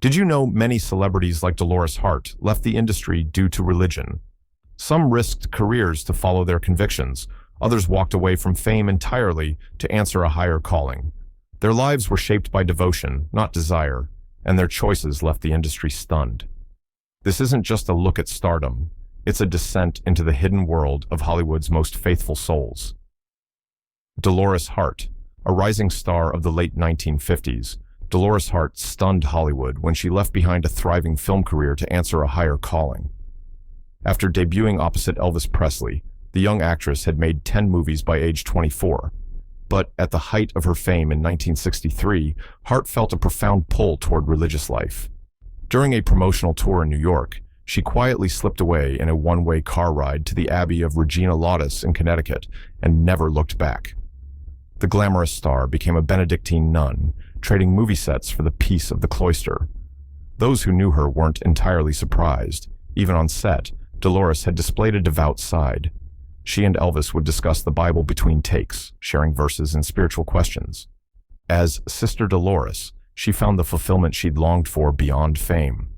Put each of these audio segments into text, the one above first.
Did you know many celebrities like Dolores Hart left the industry due to religion? Some risked careers to follow their convictions. Others walked away from fame entirely to answer a higher calling. Their lives were shaped by devotion, not desire, and their choices left the industry stunned. This isn't just a look at stardom. It's a descent into the hidden world of Hollywood's most faithful souls. Dolores Hart, a rising star of the late 1950s, Dolores Hart stunned Hollywood when she left behind a thriving film career to answer a higher calling. After debuting opposite Elvis Presley, the young actress had made 10 movies by age 24. But at the height of her fame in 1963, Hart felt a profound pull toward religious life. During a promotional tour in New York, she quietly slipped away in a one-way car ride to the Abbey of Regina Lawless in Connecticut and never looked back. The glamorous star became a Benedictine nun, trading movie sets for the peace of the cloister. Those who knew her weren't entirely surprised. Even on set, Dolores had displayed a devout side. She and Elvis would discuss the Bible between takes, sharing verses and spiritual questions. As Sister Dolores, she found the fulfillment she'd longed for beyond fame.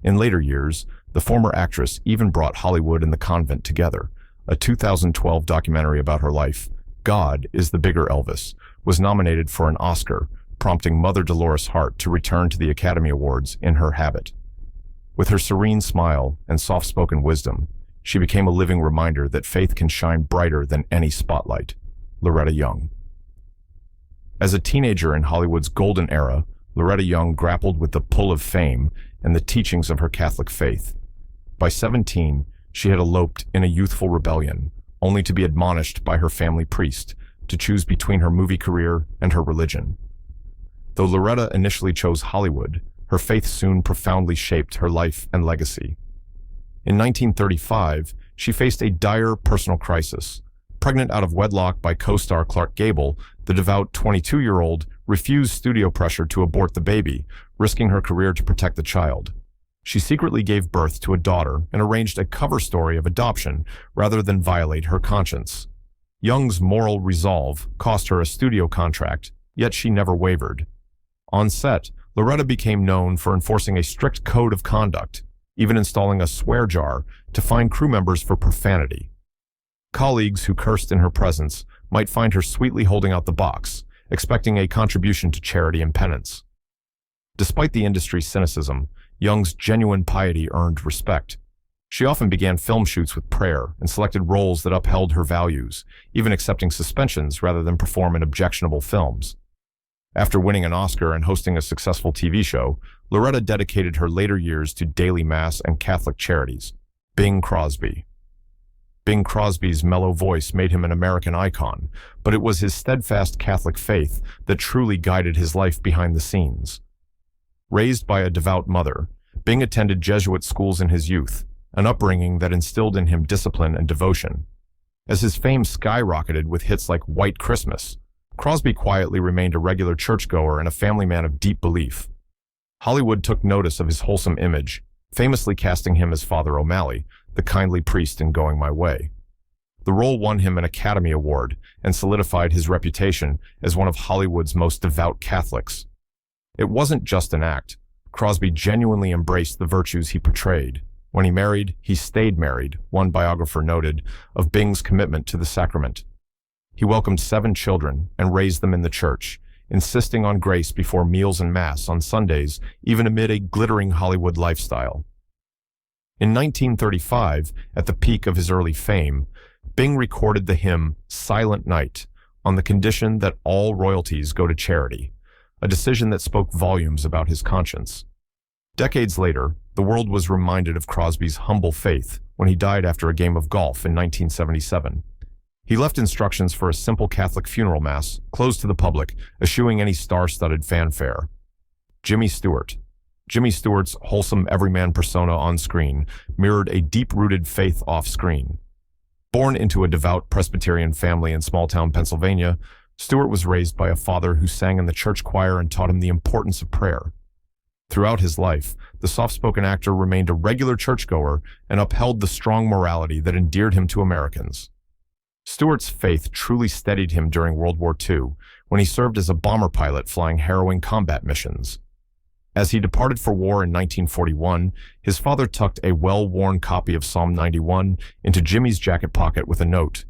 In later years, the former actress even brought Hollywood and the convent together. A 2012 documentary about her life, God is the Bigger Elvis, was nominated for an Oscar, prompting Mother Dolores Hart to return to the Academy Awards in her habit. With her serene smile and soft-spoken wisdom, she became a living reminder that faith can shine brighter than any spotlight. Loretta Young. As a teenager in Hollywood's golden era, Loretta Young grappled with the pull of fame and the teachings of her Catholic faith. By 17, she had eloped in a youthful rebellion, only to be admonished by her family priest to choose between her movie career and her religion. Though Loretta initially chose Hollywood, her faith soon profoundly shaped her life and legacy. In 1935, she faced a dire personal crisis. Pregnant out of wedlock by co-star Clark Gable, the devout 22-year-old refused studio pressure to abort the baby, risking her career to protect the child. She secretly gave birth to a daughter and arranged a cover story of adoption rather than violate her conscience. Young's moral resolve cost her a studio contract, yet she never wavered. On set, Loretta became known for enforcing a strict code of conduct, even installing a swear jar to fine crew members for profanity. Colleagues who cursed in her presence might find her sweetly holding out the box, expecting a contribution to charity and penance. Despite the industry's cynicism, Young's genuine piety earned respect. She often began film shoots with prayer and selected roles that upheld her values, even accepting suspensions rather than perform in objectionable films. After winning an Oscar and hosting a successful TV show, Loretta dedicated her later years to daily mass and Catholic charities. Bing Crosby. Bing Crosby's mellow voice made him an American icon, but it was his steadfast Catholic faith that truly guided his life behind the scenes. Raised by a devout mother, Bing attended Jesuit schools in his youth, an upbringing that instilled in him discipline and devotion. As his fame skyrocketed with hits like White Christmas, Crosby quietly remained a regular churchgoer and a family man of deep belief. Hollywood took notice of his wholesome image, famously casting him as Father O'Malley, the kindly priest in Going My Way. The role won him an Academy Award and solidified his reputation as one of Hollywood's most devout Catholics. It wasn't just an act. Crosby genuinely embraced the virtues he portrayed. When he married, he stayed married, one biographer noted, of Bing's commitment to the sacrament. He welcomed 7 children and raised them in the church, insisting on grace before meals and mass on Sundays, even amid a glittering Hollywood lifestyle. In 1935, at the peak of his early fame, Bing recorded the hymn Silent Night on the condition that all royalties go to charity, a decision that spoke volumes about his conscience. Decades later, the world was reminded of Crosby's humble faith when he died after a game of golf in 1977. He left instructions for a simple Catholic funeral mass, closed to the public, eschewing any star-studded fanfare. Jimmy Stewart. Jimmy Stewart's wholesome everyman persona on screen mirrored a deep-rooted faith off-screen. Born into a devout Presbyterian family in small-town Pennsylvania, Stewart was raised by a father who sang in the church choir and taught him the importance of prayer. Throughout his life, the soft-spoken actor remained a regular churchgoer and upheld the strong morality that endeared him to Americans. Stewart's faith truly steadied him during World War II, when he served as a bomber pilot flying harrowing combat missions. As he departed for war in 1941, his father tucked a well-worn copy of Psalm 91 into Jimmy's jacket pocket with a note.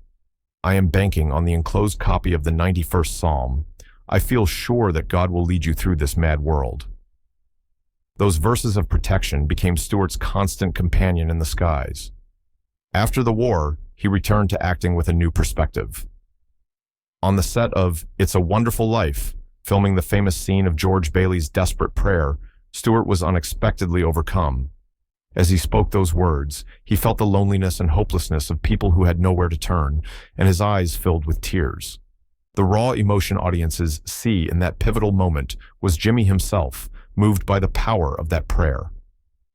"I am banking on the enclosed copy of the 91st Psalm. I feel sure that God will lead you through this mad world." Those verses of protection became Stewart's constant companion in the skies. After the war, he returned to acting with a new perspective. On the set of It's a Wonderful Life, filming the famous scene of George Bailey's desperate prayer, Stewart was unexpectedly overcome. As he spoke those words, he felt the loneliness and hopelessness of people who had nowhere to turn, and his eyes filled with tears. The raw emotion audiences see in that pivotal moment was Jimmy himself, moved by the power of that prayer.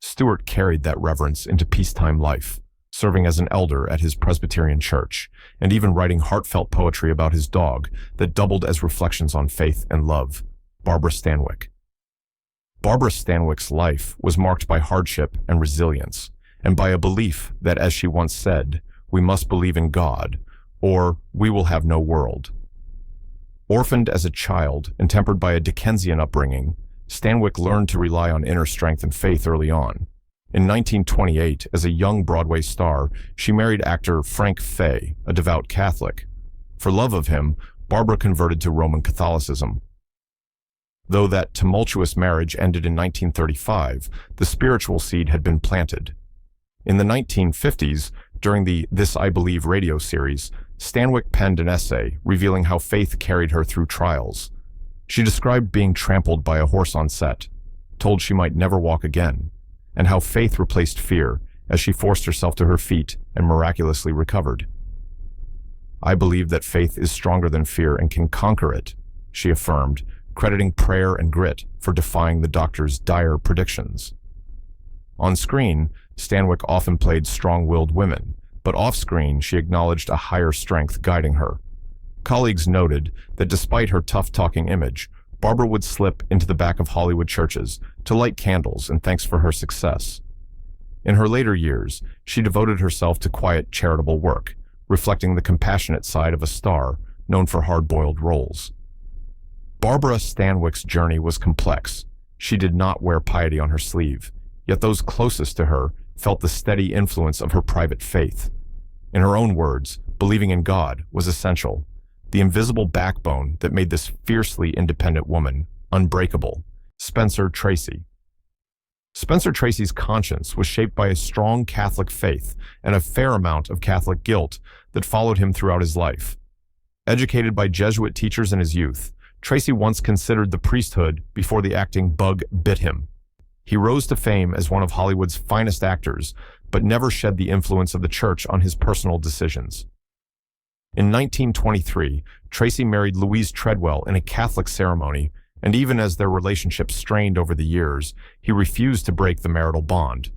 Stewart carried that reverence into peacetime life, serving as an elder at his Presbyterian church, and even writing heartfelt poetry about his dog that doubled as reflections on faith and love, Barbara Stanwick. Barbara Stanwick's life was marked by hardship and resilience, and by a belief that, as she once said, we must believe in God, or we will have no world. Orphaned as a child and tempered by a Dickensian upbringing, Stanwick learned to rely on inner strength and faith early on. In 1928, as a young Broadway star, she married actor Frank Fay, a devout Catholic. For love of him, Barbara converted to Roman Catholicism. Though that tumultuous marriage ended in 1935, the spiritual seed had been planted. In the 1950s, during the This I Believe radio series, Stanwick penned an essay revealing how faith carried her through trials. She described being trampled by a horse on set, told she might never walk again, and how faith replaced fear as she forced herself to her feet and miraculously recovered. "I believe that faith is stronger than fear and can conquer it," she affirmed, crediting prayer and grit for defying the doctor's dire predictions. On screen, Stanwick often played strong-willed women, but off-screen she acknowledged a higher strength guiding her. Colleagues noted that despite her tough-talking image, Barbara would slip into the back of Hollywood churches to light candles in thanks for her success. In her later years, she devoted herself to quiet charitable work, reflecting the compassionate side of a star known for hard-boiled roles. Barbara Stanwick's journey was complex. She did not wear piety on her sleeve, yet those closest to her felt the steady influence of her private faith. In her own words, believing in God was essential, the invisible backbone that made this fiercely independent woman unbreakable. Spencer Tracy. Spencer Tracy's conscience was shaped by a strong Catholic faith and a fair amount of Catholic guilt that followed him throughout his life. Educated by Jesuit teachers in his youth, Tracy once considered the priesthood before the acting bug bit him. He rose to fame as one of Hollywood's finest actors, but never shed the influence of the church on his personal decisions. In 1923, Tracy married Louise Treadwell in a Catholic ceremony, and even as their relationship strained over the years, he refused to break the marital bond.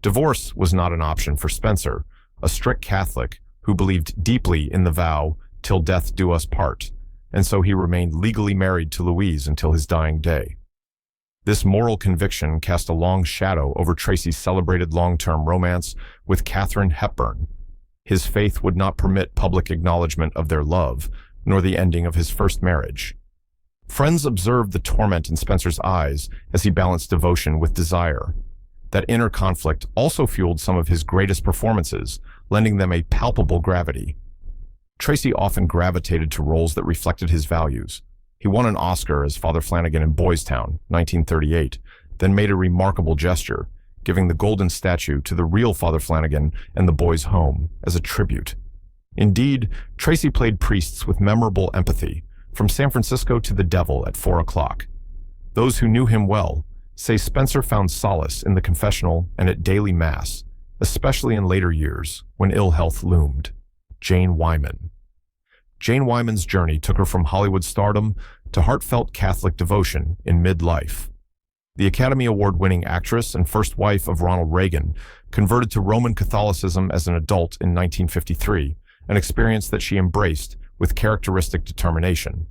Divorce was not an option for Spencer, a strict Catholic who believed deeply in the vow, "till death do us part," and so he remained legally married to Louise until his dying day. This moral conviction cast a long shadow over Tracy's celebrated long-term romance with Katharine Hepburn. His faith would not permit public acknowledgement of their love, nor the ending of his first marriage. Friends observed the torment in Spencer's eyes as he balanced devotion with desire. That inner conflict also fueled some of his greatest performances, lending them a palpable gravity. Tracy often gravitated to roles that reflected his values. He won an Oscar as Father Flanagan in Boys Town, 1938, then made a remarkable gesture, giving the golden statue to the real Father Flanagan and the boys' home as a tribute. Indeed, Tracy played priests with memorable empathy, from San Francisco to the Devil at 4 o'clock. Those who knew him well say Spencer found solace in the confessional and at daily mass, especially in later years when ill health loomed. Jane Wyman. Jane Wyman's journey took her from Hollywood stardom to heartfelt Catholic devotion in midlife. The Academy Award-winning actress and first wife of Ronald Reagan converted to Roman Catholicism as an adult in 1953, an experience that she embraced with characteristic determination.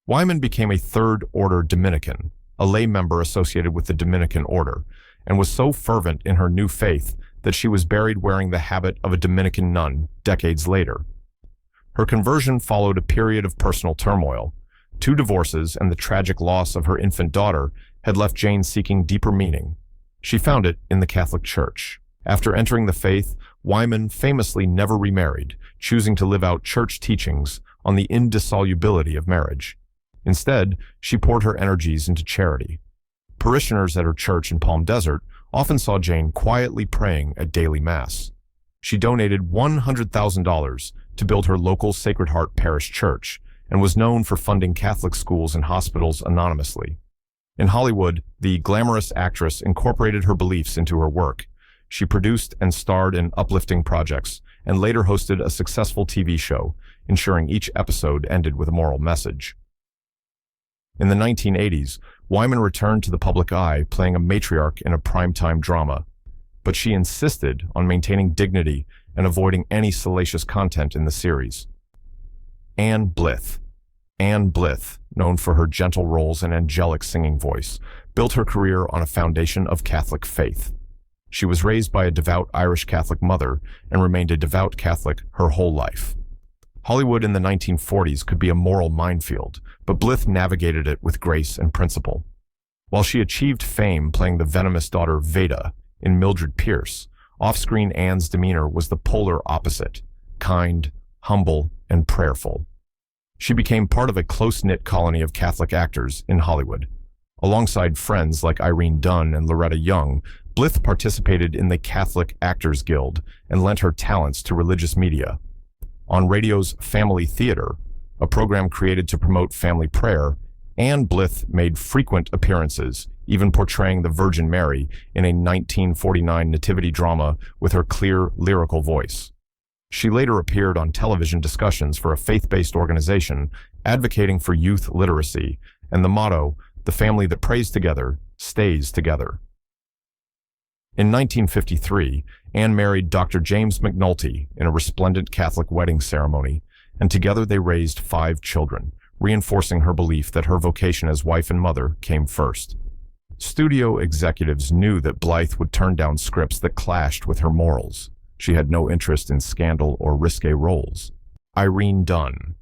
Wyman became a Third-Order Dominican, a lay member associated with the Dominican order, and was so fervent in her new faith that she was buried wearing the habit of a Dominican nun decades later. Her conversion followed a period of personal turmoil. 2 divorces and the tragic loss of her infant daughter had left Jane seeking deeper meaning. She found it in the Catholic Church. After entering the faith, Wyman famously never remarried, choosing to live out church teachings on the indissolubility of marriage. Instead, she poured her energies into charity. Parishioners at her church in Palm Desert often saw Jane quietly praying at daily mass. She donated $100,000 to build her local Sacred Heart Parish church and was known for funding Catholic schools and hospitals anonymously. In Hollywood, the glamorous actress incorporated her beliefs into her work. She produced and starred in uplifting projects and later hosted a successful TV show, ensuring each episode ended with a moral message. In the 1980s, Wyman returned to the public eye, playing a matriarch in a primetime drama, but she insisted on maintaining dignity and avoiding any salacious content in the series. Anne Blith. Anne Blith, known for her gentle roles and angelic singing voice, built her career on a foundation of Catholic faith. She was raised by a devout Irish Catholic mother and remained a devout Catholic her whole life. Hollywood in the 1940s could be a moral minefield, but Blith navigated it with grace and principle. While she achieved fame playing the venomous daughter Veda in Mildred Pierce, off-screen Anne's demeanor was the polar opposite: kind, humble, and prayerful. She became part of a close-knit colony of Catholic actors in Hollywood. Alongside friends like Irene Dunn and Loretta Young, Blith participated in the Catholic Actors Guild and lent her talents to religious media. On radio's Family Theater, a program created to promote family prayer, Anne Blith made frequent appearances, even portraying the Virgin Mary in a 1949 nativity drama with her clear, lyrical voice. She later appeared on television discussions for a faith-based organization advocating for youth literacy and the motto, "The family that prays together stays together." In 1953, Anne married Dr. James McNulty in a resplendent Catholic wedding ceremony, and together they raised 5 children, reinforcing her belief that her vocation as wife and mother came first. Studio executives knew that Blythe would turn down scripts that clashed with her morals. She had no interest in scandal or risque roles. Irene Dunn.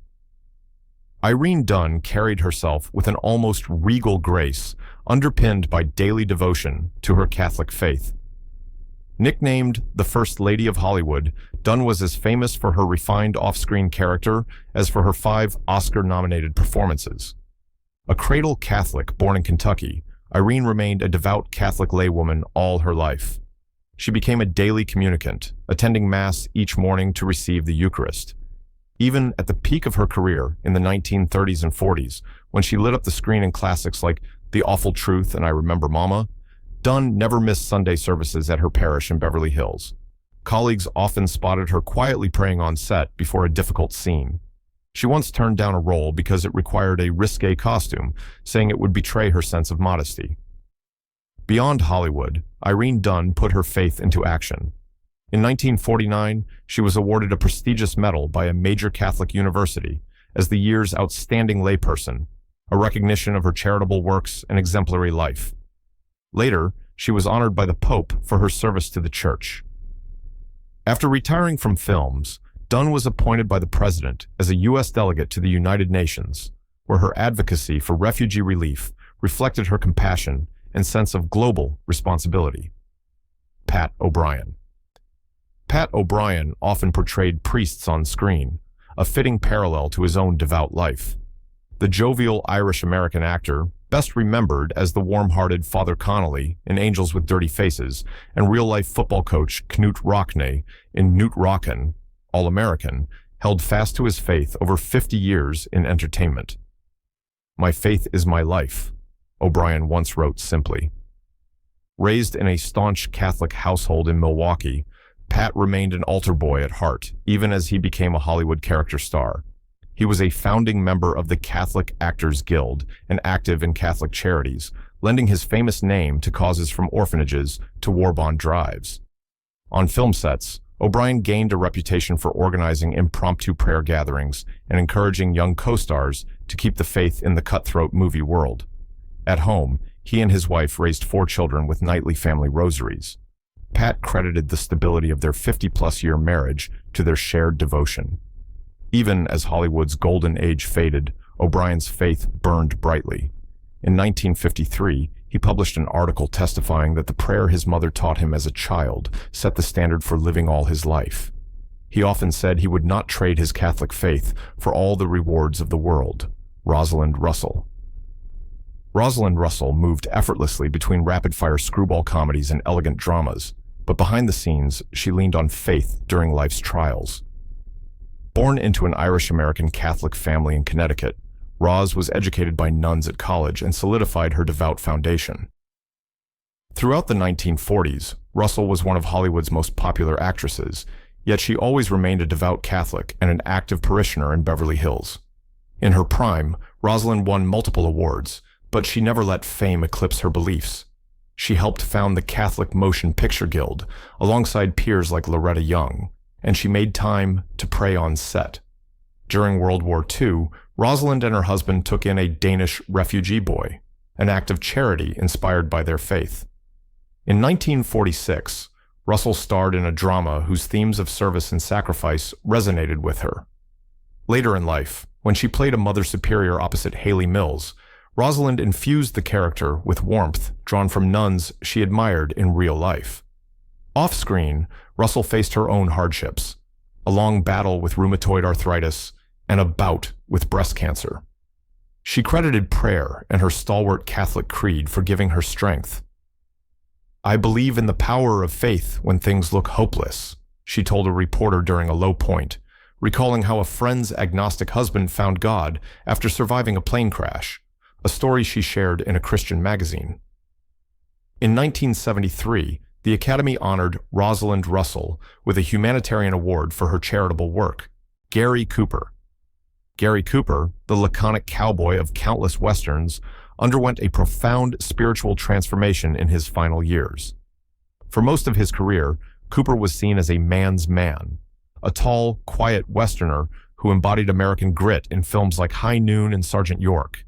Irene Dunn carried herself with an almost regal grace, underpinned by daily devotion to her Catholic faith. Nicknamed the First Lady of Hollywood, Dunn was as famous for her refined off-screen character as for her 5 Oscar-nominated performances. A cradle Catholic born in Kentucky, Irene remained a devout Catholic laywoman all her life. She became a daily communicant, attending Mass each morning to receive the Eucharist. Even at the peak of her career in the 1930s and 40s, when she lit up the screen in classics like The Awful Truth and I Remember Mama, Dunn never missed Sunday services at her parish in Beverly Hills. Colleagues often spotted her quietly praying on set before a difficult scene. She once turned down a role because it required a risque costume, saying it would betray her sense of modesty. Beyond Hollywood, Irene Dunn put her faith into action. In 1949, she was awarded a prestigious medal by a major Catholic university as the year's outstanding layperson, a recognition of her charitable works and exemplary life. Later, she was honored by the Pope for her service to the Church. After retiring from films, Dunn was appointed by the President as a U.S. delegate to the United Nations, where her advocacy for refugee relief reflected her compassion and sense of global responsibility. Pat O'Brien. Pat O'Brien often portrayed priests on screen, a fitting parallel to his own devout life. The jovial Irish-American actor, best remembered as the warm-hearted Father Connolly in Angels with Dirty Faces and real-life football coach Knute Rockne in Knute Rockne, All-American, held fast to his faith over 50 years in entertainment. "My faith is my life," O'Brien once wrote simply. Raised in a staunch Catholic household in Milwaukee, Pat remained an altar boy at heart, even as he became a Hollywood character star. He was a founding member of the Catholic Actors Guild and active in Catholic charities, lending his famous name to causes from orphanages to war bond drives. On film sets, O'Brien gained a reputation for organizing impromptu prayer gatherings and encouraging young co-stars to keep the faith in the cutthroat movie world. At home, he and his wife raised 4 children with nightly family rosaries. Pat credited the stability of their 50-plus-year marriage to their shared devotion. Even as Hollywood's golden age faded, O'Brien's faith burned brightly. In 1953, he published an article testifying that the prayer his mother taught him as a child set the standard for living all his life. He often said he would not trade his Catholic faith for all the rewards of the world. Rosalind Russell. Rosalind Russell moved effortlessly between rapid-fire screwball comedies and elegant dramas, but behind the scenes, she leaned on faith during life's trials. Born into an Irish-American Catholic family in Connecticut, Roz was educated by nuns at college and solidified her devout foundation. Throughout the 1940s, Russell was one of Hollywood's most popular actresses, yet she always remained a devout Catholic and an active parishioner in Beverly Hills. In her prime, Rosalind won multiple awards, but she never let fame eclipse her beliefs. She helped found the Catholic Motion Picture Guild, alongside peers like Loretta Young, and she made time to pray on set. During World War II, Rosalind and her husband took in a Danish refugee boy, an act of charity inspired by their faith. In 1946, Russell starred in a drama whose themes of service and sacrifice resonated with her. Later in life, when she played a Mother Superior opposite Haley Mills, Rosalind infused the character with warmth drawn from nuns she admired in real life. Off-screen, Russell faced her own hardships, a long battle with rheumatoid arthritis and a bout with breast cancer. She credited prayer and her stalwart Catholic creed for giving her strength. "I believe in the power of faith when things look hopeless," she told a reporter during a low point, recalling how a friend's agnostic husband found God after surviving a plane crash, a story she shared in a Christian magazine. In 1973, the Academy honored Rosalind Russell with a humanitarian award for her charitable work. Gary Cooper. Gary Cooper, the laconic cowboy of countless westerns, underwent a profound spiritual transformation in his final years. For most of his career, Cooper was seen as a man's man, a tall, quiet westerner who embodied American grit in films like High Noon and Sergeant York.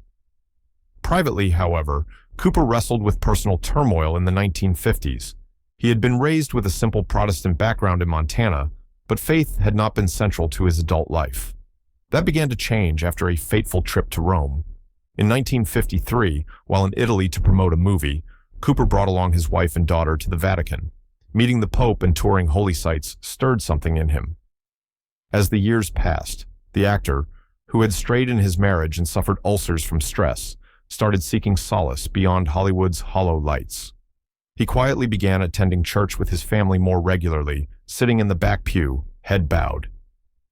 Privately, however, Cooper wrestled with personal turmoil in the 1950s. He had been raised with a simple Protestant background in Montana, but faith had not been central to his adult life. That began to change after a fateful trip to Rome. In 1953, while in Italy to promote a movie, Cooper brought along his wife and daughter to the Vatican. Meeting the Pope and touring holy sites stirred something in him. As the years passed, the actor, who had strayed in his marriage and suffered ulcers from stress, started seeking solace beyond Hollywood's hollow lights. He quietly began attending church with his family more regularly, sitting in the back pew, head bowed.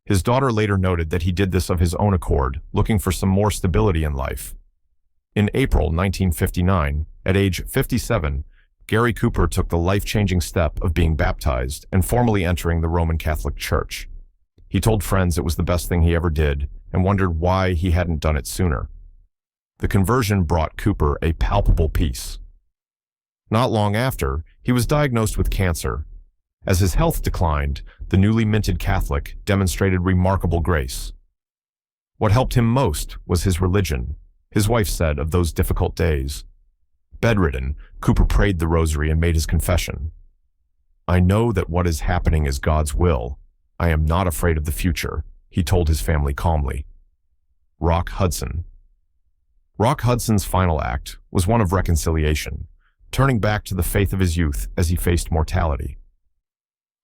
His daughter later noted that he did this of his own accord, looking for some more stability in life. In April 1959, at age 57, Gary Cooper took the life-changing step of being baptized and formally entering the Roman Catholic Church. He told friends it was the best thing he ever did and wondered why he hadn't done it sooner. The conversion brought Cooper a palpable peace. Not long after, he was diagnosed with cancer. As his health declined, the newly minted Catholic demonstrated remarkable grace. What helped him most was his religion, his wife said of those difficult days. Bedridden, Cooper prayed the rosary and made his confession. "I know that what is happening is God's will. I am not afraid of the future," he told his family calmly. Rock Hudson. Rock Hudson's final act was one of reconciliation, turning back to the faith of his youth as he faced mortality.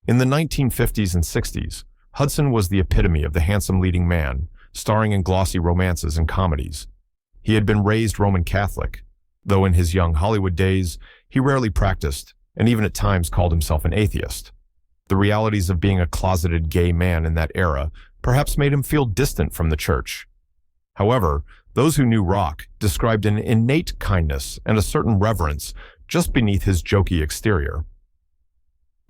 In the 1950s and 60s, Hudson was the epitome of the handsome leading man, starring in glossy romances and comedies. He had been raised Roman Catholic, though in his young Hollywood days, he rarely practiced and even at times called himself an atheist. The realities of being a closeted gay man in that era perhaps made him feel distant from the church. However, those who knew Rock described an innate kindness and a certain reverence just beneath his jokey exterior.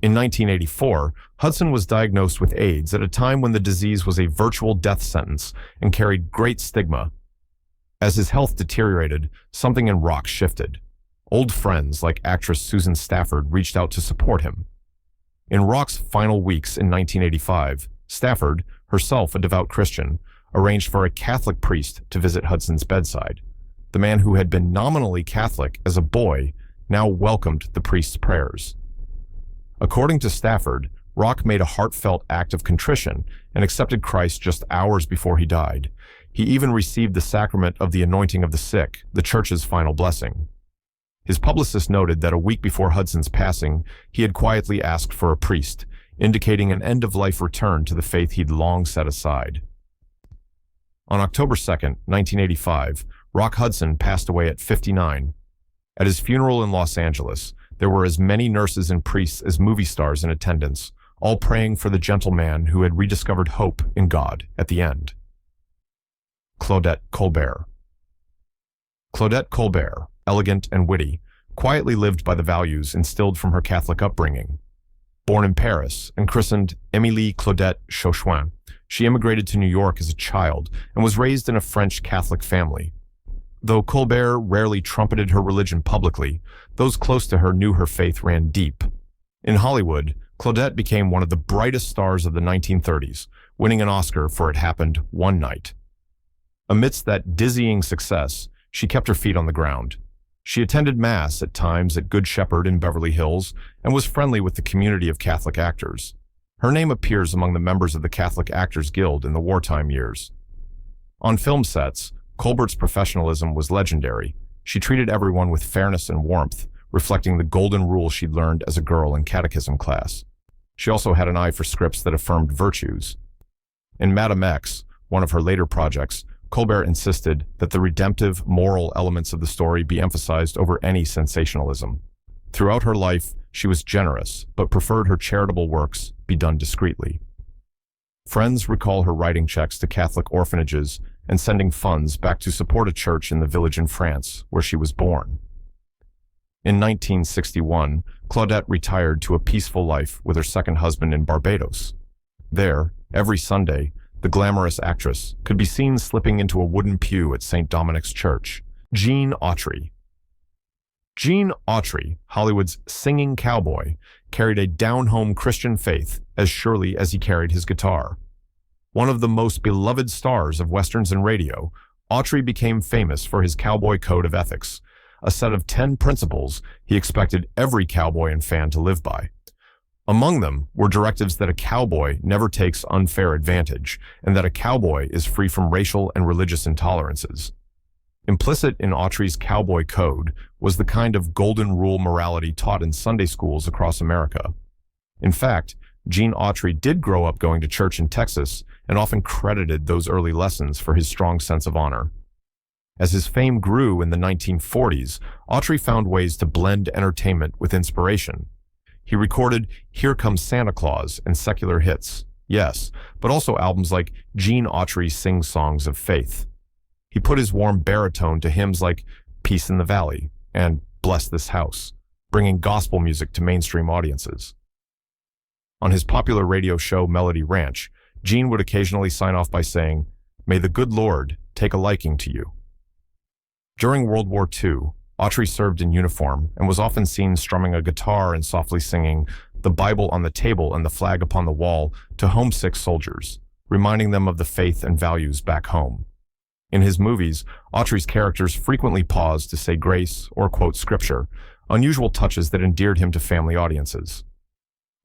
In 1984, Hudson was diagnosed with AIDS at a time when the disease was a virtual death sentence and carried great stigma. As his health deteriorated, something in Rock shifted. Old friends like actress Susan Stafford reached out to support him. In Rock's final weeks in 1985, Stafford, herself a devout Christian, arranged for a Catholic priest to visit Hudson's bedside. The man who had been nominally Catholic as a boy now welcomed the priest's prayers. According to Stafford, Rock made a heartfelt act of contrition and accepted Christ just hours before he died. He even received the sacrament of the anointing of the sick, the church's final blessing. His publicist noted that a week before Hudson's passing, he had quietly asked for a priest, indicating an end-of-life return to the faith he'd long set aside. On October 2nd, 1985, Rock Hudson passed away at 59. At his funeral in Los Angeles, there were as many nurses and priests as movie stars in attendance, all praying for the gentleman who had rediscovered hope in God at the end. Cludet Colbear. Cludet Colbear, elegant and witty, quietly lived by the values instilled from her Catholic upbringing. Born in Paris and christened Émilie Claudette Chauchoin, she immigrated to New York as a child and was raised in a French Catholic family. Though Colbert rarely trumpeted her religion publicly, those close to her knew her faith ran deep. In Hollywood, Claudette became one of the brightest stars of the 1930s, winning an Oscar for It Happened One Night. Amidst that dizzying success, she kept her feet on the ground. She attended Mass at times at Good Shepherd in Beverly Hills and was friendly with the community of Catholic actors. Her name appears among the members of the Catholic Actors Guild in the wartime years. On film sets, Colbert's professionalism was legendary. She treated everyone with fairness and warmth, reflecting the golden rule she'd learned as a girl in catechism class. She also had an eye for scripts that affirmed virtues. In Madame X, one of her later projects, Colbert insisted that the redemptive, moral elements of the story be emphasized over any sensationalism. Throughout her life, she was generous, but preferred her charitable works be done discreetly. Friends recall her writing checks to Catholic orphanages and sending funds back to support a church in the village in France where she was born. In 1961, Claudette retired to a peaceful life with her second husband in Barbados. There, every Sunday, the glamorous actress could be seen slipping into a wooden pew at St. Dominic's Church. Gene Autry. Gene Autry, Hollywood's singing cowboy, carried a down-home Christian faith as surely as he carried his guitar. One of the most beloved stars of westerns and radio, Autry became famous for his cowboy code of ethics, a set of 10 principles he expected every cowboy and fan to live by. Among them were directives that a cowboy never takes unfair advantage and that a cowboy is free from racial and religious intolerances. Implicit in Autry's cowboy code was the kind of golden rule morality taught in Sunday schools across America. In fact, Gene Autry did grow up going to church in Texas and often credited those early lessons for his strong sense of honor. As his fame grew in the 1940s, Autry found ways to blend entertainment with inspiration. He recorded Here Comes Santa Claus and secular hits, yes, but also albums like Gene Autry Sings Songs of Faith. He put his warm baritone to hymns like Peace in the Valley and Bless This House, bringing gospel music to mainstream audiences. On his popular radio show Melody Ranch, Gene would occasionally sign off by saying, "May the good Lord take a liking to you." During World War II, Autry served in uniform and was often seen strumming a guitar and softly singing "The Bible on the Table and the Flag Upon the Wall" to homesick soldiers, reminding them of the faith and values back home. In his movies, Autry's characters frequently paused to say grace or quote scripture, unusual touches that endeared him to family audiences.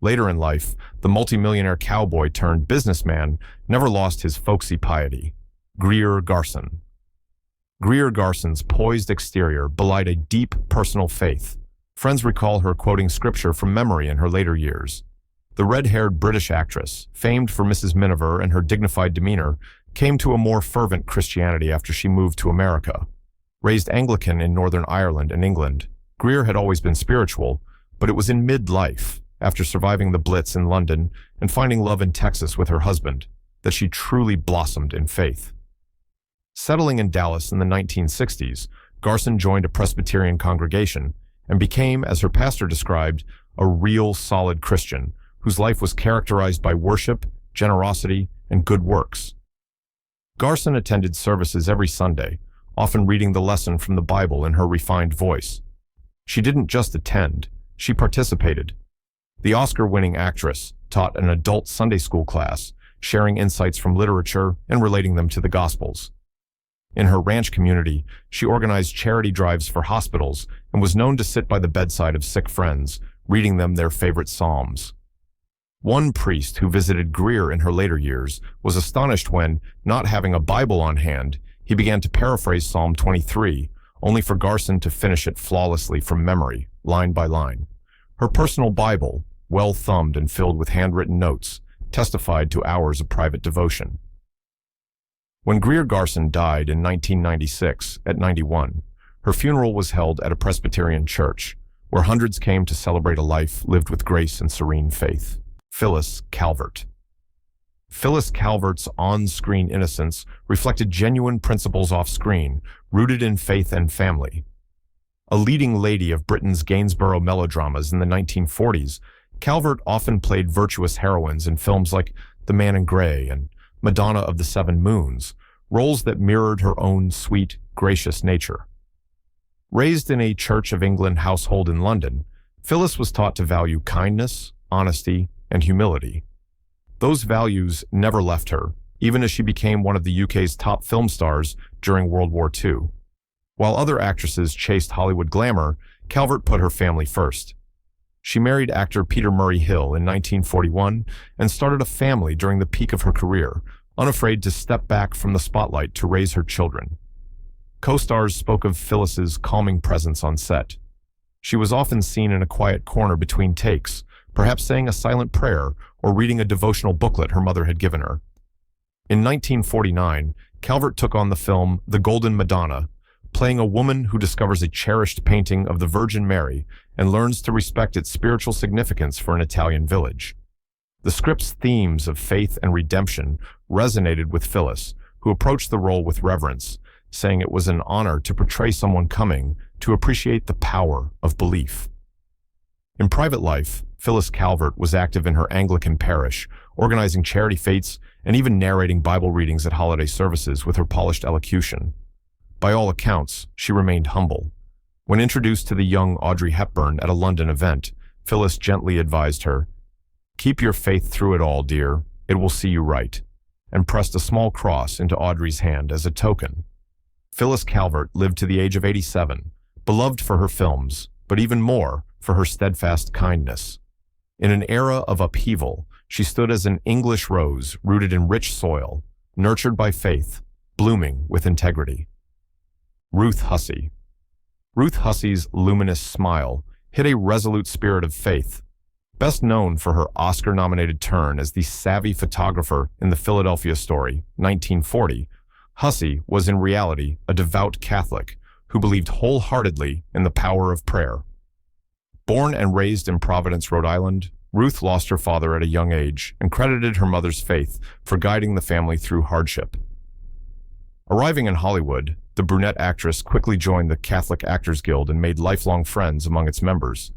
Later in life, the multimillionaire cowboy turned businessman never lost his folksy piety. Greer Garson. Greer Garson's poised exterior belied a deep personal faith. Friends recall her quoting scripture from memory in her later years. The red-haired British actress, famed for Mrs. Miniver and her dignified demeanor, came to a more fervent Christianity after she moved to America. Raised Anglican in Northern Ireland and England, Greer had always been spiritual, but it was in mid-life, after surviving the Blitz in London and finding love in Texas with her husband, that she truly blossomed in faith. Settling in Dallas in the 1960s, Garson joined a Presbyterian congregation and became, as her pastor described, a real solid Christian whose life was characterized by worship, generosity, and good works. Garson attended services every Sunday, often reading the lesson from the Bible in her refined voice. She didn't just attend, she participated. The Oscar-winning actress taught an adult Sunday school class, sharing insights from literature and relating them to the Gospels. In her ranch community, she organized charity drives for hospitals and was known to sit by the bedside of sick friends, reading them their favorite psalms. One priest who visited Greer in her later years was astonished when, not having a Bible on hand, he began to paraphrase Psalm 23, only for Garson to finish it flawlessly from memory, line by line. Her personal Bible, well thumbed and filled with handwritten notes, testified to hours of private devotion. When Greer Garson died in 1996, at 91, her funeral was held at a Presbyterian church, where hundreds came to celebrate a life lived with grace and serene faith. Phyllis Calbertt. Phyllis Calbert's on-screen innocence reflected genuine principles off-screen, rooted in faith and family. A leading lady of Britain's Gainsborough melodramas in the 1940s, Calbertt often played virtuous heroines in films like The Man in Grey and Madonna of the Seven Moons, roles that mirrored her own sweet, gracious nature. Raised in a Church of England household in London, Phyllis was taught to value kindness, honesty, and humility. Those values never left her, even as she became one of the UK's top film stars during World War II. While other actresses chased Hollywood glamour, Calbertt put her family first. She married actor Peter Murray Hill in 1941 and started a family during the peak of her career, unafraid to step back from the spotlight to raise her children. Co-stars spoke of Phyllis's calming presence on set. She was often seen in a quiet corner between takes, perhaps saying a silent prayer or reading a devotional booklet her mother had given her. In 1949, Calbertt took on the film The Golden Madonna, playing a woman who discovers a cherished painting of the Virgin Mary and learns to respect its spiritual significance for an Italian village. The script's themes of faith and redemption resonated with Phyllis, who approached the role with reverence, saying it was an honor to portray someone coming to appreciate the power of belief. In private life, Phyllis Calbertt was active in her Anglican parish, organizing charity fetes and even narrating Bible readings at holiday services with her polished elocution. By all accounts, she remained humble. When introduced to the young Audrey Hepburn at a London event, Phyllis gently advised her, "Keep your faith through it all, dear. It will see you right," and pressed a small cross into Audrey's hand as a token. Phyllis Calbertt lived to the age of 87, beloved for her films, but even more for her steadfast kindness. In an era of upheaval, she stood as an English rose rooted in rich soil, nurtured by faith, blooming with integrity. Ruth Hussie. Ruth Hussie's luminous smile hid a resolute spirit of faith. Best known for her Oscar-nominated turn as the savvy photographer in The Philadelphia Story, 1940, Hussie was in reality a devout Catholic who believed wholeheartedly in the power of prayer. Born and raised in Providence, Rhode Island, Ruth lost her father at a young age and credited her mother's faith for guiding the family through hardship. Arriving in Hollywood, the brunette actress quickly joined the Catholic Actors Guild and made lifelong friends among its members.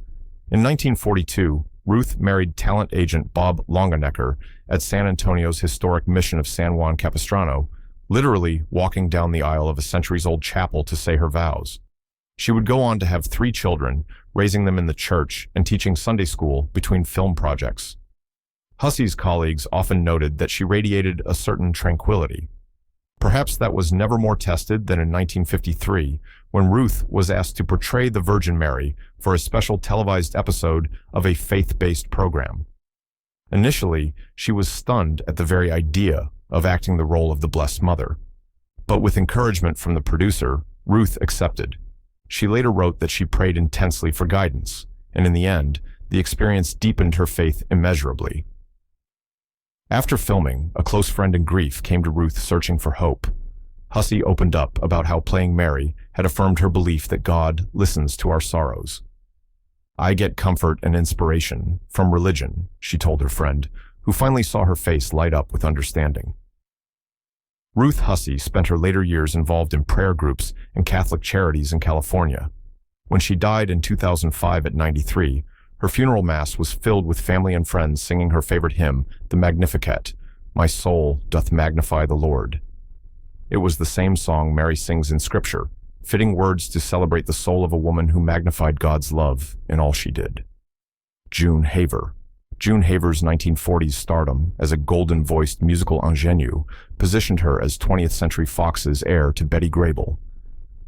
In 1942, Ruth married talent agent Bob Longenecker at San Antonio's historic Mission of San Juan Capistrano, literally walking down the aisle of a centuries-old chapel to say her vows. She would go on to have 3 children, raising them in the church and teaching Sunday school between film projects. Hussie's colleagues often noted that she radiated a certain tranquility. Perhaps that was never more tested than in 1953, when Ruth was asked to portray the Virgin Mary for a special televised episode of a faith-based program. Initially, she was stunned at the very idea of acting the role of the Blessed Mother. But with encouragement from the producer, Ruth accepted. She later wrote that she prayed intensely for guidance, and in the end, the experience deepened her faith immeasurably. After filming, a close friend in grief came to Ruth searching for hope. Hussie opened up about how playing Mary had affirmed her belief that God listens to our sorrows. "I get comfort and inspiration from religion," she told her friend, who finally saw her face light up with understanding. Ruth Hussie spent her later years involved in prayer groups and Catholic charities in California. When she died in 2005 at 93, her funeral mass was filled with family and friends singing her favorite hymn, the Magnificat, "My soul doth magnify the Lord." It was the same song Mary sings in Scripture, fitting words to celebrate the soul of a woman who magnified God's love in all she did. June Haver. June Haver's 1940s stardom as a golden-voiced musical ingenue positioned her as 20th Century Fox's heir to Betty Grable.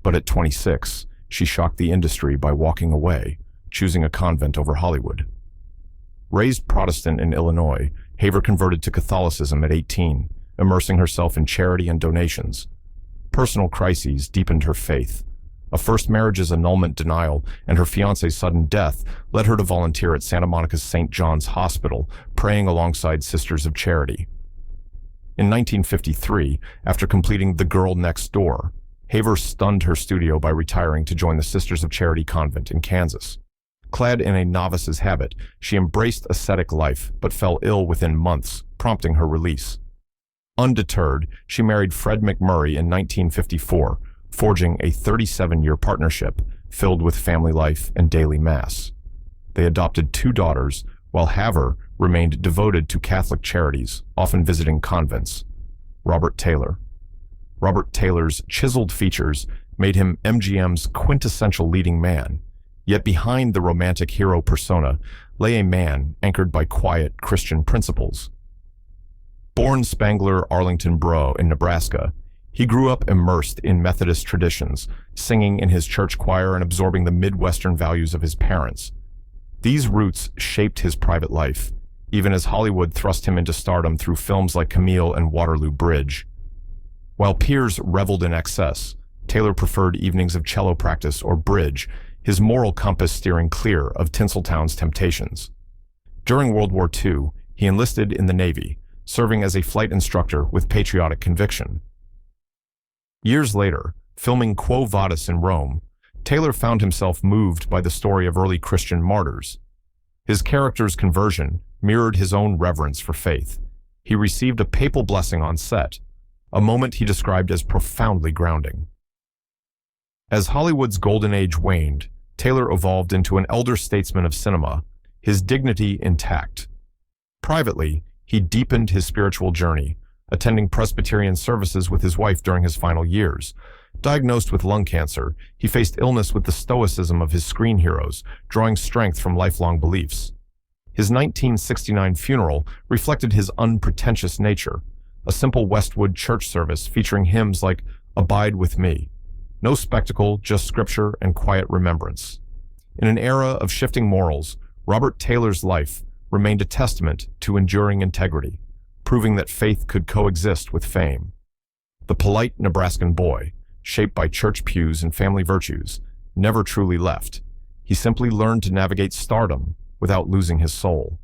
But at 26, she shocked the industry by walking away, choosing a convent over Hollywood. Raised Protestant in Illinois, Haver converted to Catholicism at 18, immersing herself in charity and donations. Personal crises deepened her faith. A first marriage's annulment denial and her fiancé's sudden death led her to volunteer at Santa Monica's St. John's Hospital, praying alongside Sisters of Charity. In 1953, after completing The Girl Next Door, Haver stunned her studio by retiring to join the Sisters of Charity convent in Kansas. Clad in a novice's habit, she embraced ascetic life but fell ill within months, prompting her release. Undeterred, she married Fred McMurray in 1954, forging a 37-year partnership filled with family life and daily mass. They adopted 2 daughters, while Haver remained devoted to Catholic charities, often visiting convents. Robert Taylor. Robert Taylor's chiseled features made him MGM's quintessential leading man, yet behind the romantic hero persona lay a man anchored by quiet Christian principles. Born Spangler Arlington Bro in Nebraska, he grew up immersed in Methodist traditions, singing in his church choir and absorbing the Midwestern values of his parents. These roots shaped his private life, even as Hollywood thrust him into stardom through films like Camille and Waterloo Bridge. While peers reveled in excess, Taylor preferred evenings of cello practice or bridge, his moral compass steering clear of Tinseltown's temptations. During World War II, he enlisted in the Navy, serving as a flight instructor with patriotic conviction. Years later, filming Quo Vadis in Rome, Taylor found himself moved by the story of early Christian martyrs. His character's conversion mirrored his own reverence for faith. He received a papal blessing on set, a moment he described as profoundly grounding. As Hollywood's golden age waned, Taylor evolved into an elder statesman of cinema, his dignity intact. Privately, he deepened his spiritual journey, attending Presbyterian services with his wife during his final years. Diagnosed with lung cancer, he faced illness with the stoicism of his screen heroes, drawing strength from lifelong beliefs. His 1969 funeral reflected his unpretentious nature, a simple Westwood church service featuring hymns like "Abide with Me." No spectacle, just scripture and quiet remembrance. In an era of shifting morals, Robert Taylor's life remained a testament to enduring integrity, proving that faith could coexist with fame. The polite Nebraskan boy, shaped by church pews and family virtues, never truly left. He simply learned to navigate stardom without losing his soul.